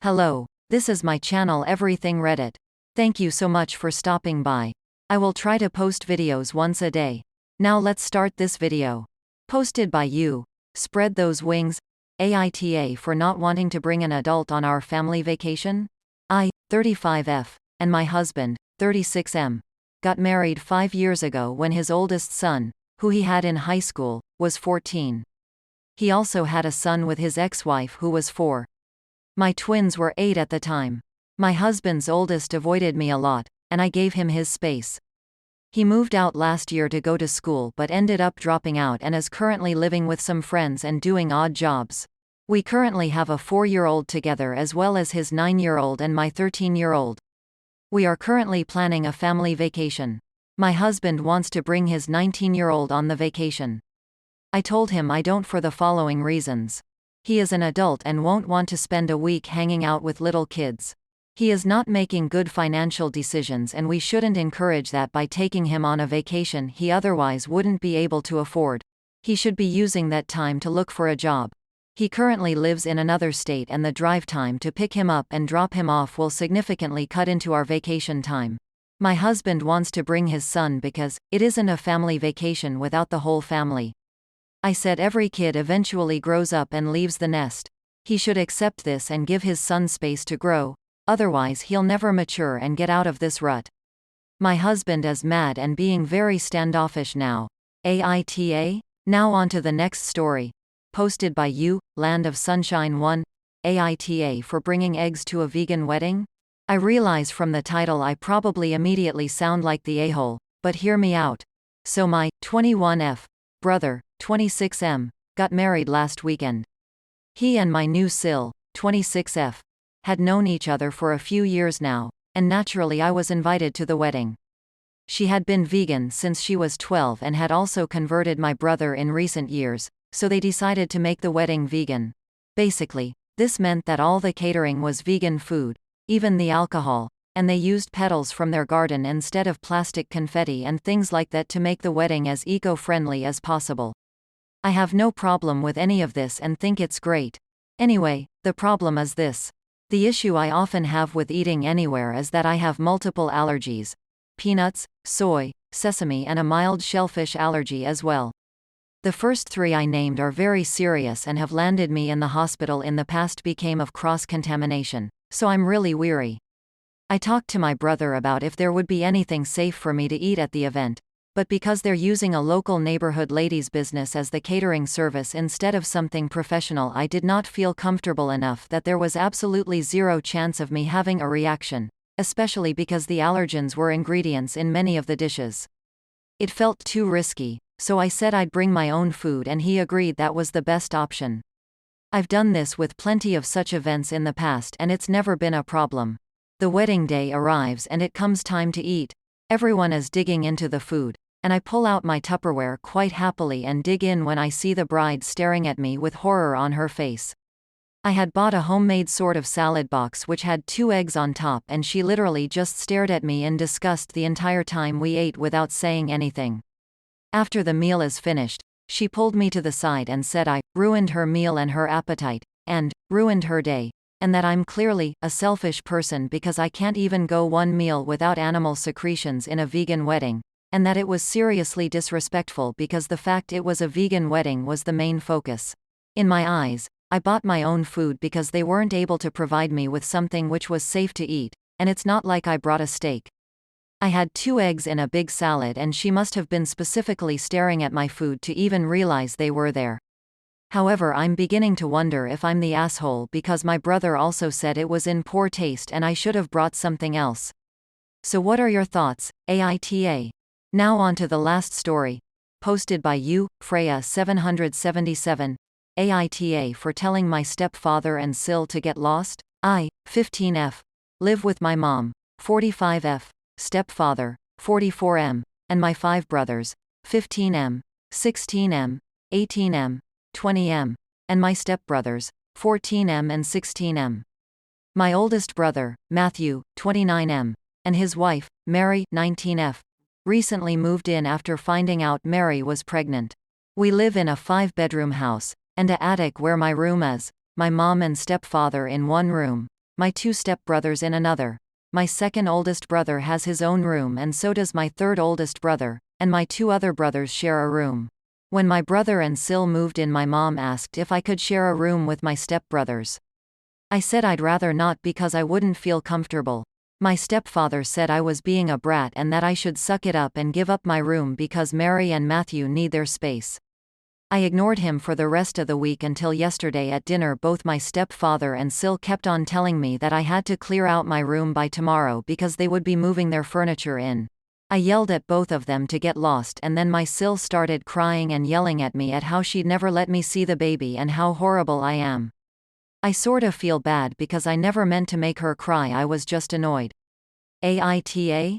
Hello, this is my channel Everything Reddit. Thank you so much for stopping by. I will try to post videos once a day. Now let's start this video. Posted by you. Spread those wings. Aita for not wanting to bring an adult on our family vacation? I, 35F, and my husband, 36M, got married 5 years ago when his oldest son, who he had in high school, was 14. He also had a son with his ex-wife who was 4. My twins were 8 at the time. My husband's oldest avoided me a lot, and I gave him his space. He moved out last year to go to school but ended up dropping out and is currently living with some friends and doing odd jobs. We currently have a 4-year-old together as well as his 9-year-old and my 13-year-old. We are currently planning a family vacation. My husband wants to bring his 19-year-old on the vacation. I told him I don't for the following reasons. He is an adult and won't want to spend a week hanging out with little kids. He is not making good financial decisions and we shouldn't encourage that by taking him on a vacation he otherwise wouldn't be able to afford. He should be using that time to look for a job. He currently lives in another state and the drive time to pick him up and drop him off will significantly cut into our vacation time. My husband wants to bring his son because it isn't a family vacation without the whole family. I said every kid eventually grows up and leaves the nest. He should accept this and give his son space to grow, otherwise he'll never mature and get out of this rut. My husband is mad and being very standoffish now. Aita? Now on to the next story. Posted by you, Land of Sunshine 1. Aita for bringing eggs to a vegan wedding? I realize from the title I probably immediately sound like the a-hole, but hear me out. So my 21F brother, 26M, got married last weekend. He and my new sil, 26F, had known each other for a few years now, and naturally I was invited to the wedding. She had been vegan since she was 12 and had also converted my brother in recent years, so they decided to make the wedding vegan. Basically, this meant that all the catering was vegan food, even the alcohol, and they used petals from their garden instead of plastic confetti and things like that to make the wedding as eco-friendly as possible. I have no problem with any of this and think it's great. Anyway, the problem is this. The issue I often have with eating anywhere is that I have multiple allergies. Peanuts, soy, sesame and a mild shellfish allergy as well. The first 3 I named are very serious and have landed me in the hospital in the past because of cross-contamination, so I'm really weary. I talked to my brother about if there would be anything safe for me to eat at the event, but because they're using a local neighborhood ladies' business as the catering service instead of something professional, I did not feel comfortable enough that there was absolutely zero chance of me having a reaction, especially because the allergens were ingredients in many of the dishes. It felt too risky, so I said I'd bring my own food and he agreed that was the best option. I've done this with plenty of such events in the past and it's never been a problem. The wedding day arrives and it comes time to eat. Everyone is digging into the food, and I pull out my Tupperware quite happily and dig in when I see the bride staring at me with horror on her face. I had bought a homemade sort of salad box which had 2 eggs on top and she literally just stared at me in disgust the entire time we ate without saying anything. After the meal is finished, she pulled me to the side and said I ruined her meal and her appetite, and ruined her day, and that I'm clearly a selfish person because I can't even go one meal without animal secretions in a vegan wedding, and that it was seriously disrespectful because the fact it was a vegan wedding was the main focus. In my eyes, I bought my own food because they weren't able to provide me with something which was safe to eat, and it's not like I brought a steak. I had 2 eggs in a big salad and she must have been specifically staring at my food to even realize they were there. However, I'm beginning to wonder if I'm the asshole because my brother also said it was in poor taste and I should have brought something else. So what are your thoughts, Aita? Now on to the last story. Posted by you, Freya 777. Aita for telling my stepfather and sil to get lost? I, 15F, live with my mom, 45F, stepfather, 44M, and my 5 brothers, 15M, 16M, 18M, 20M, and my stepbrothers, 14M and 16M. My oldest brother, Matthew, 29M, and his wife, Mary, 19F, recently moved in after finding out Mary was pregnant. We live in a 5-bedroom house, and an attic where my room is, my mom and stepfather in one room, my 2 stepbrothers in another. My second oldest brother has his own room and so does my third oldest brother, and my 2 other brothers share a room. When my brother and Sil moved in, my mom asked if I could share a room with my stepbrothers. I said I'd rather not because I wouldn't feel comfortable. My stepfather said I was being a brat and that I should suck it up and give up my room because Mary and Matthew need their space. I ignored him for the rest of the week until yesterday at dinner. Both my stepfather and Sil kept on telling me that I had to clear out my room by tomorrow because they would be moving their furniture in. I yelled at both of them to get lost, and then my Sil started crying and yelling at me at how she'd never let me see the baby and how horrible I am. I sorta feel bad because I never meant to make her cry. I was just annoyed. Aita?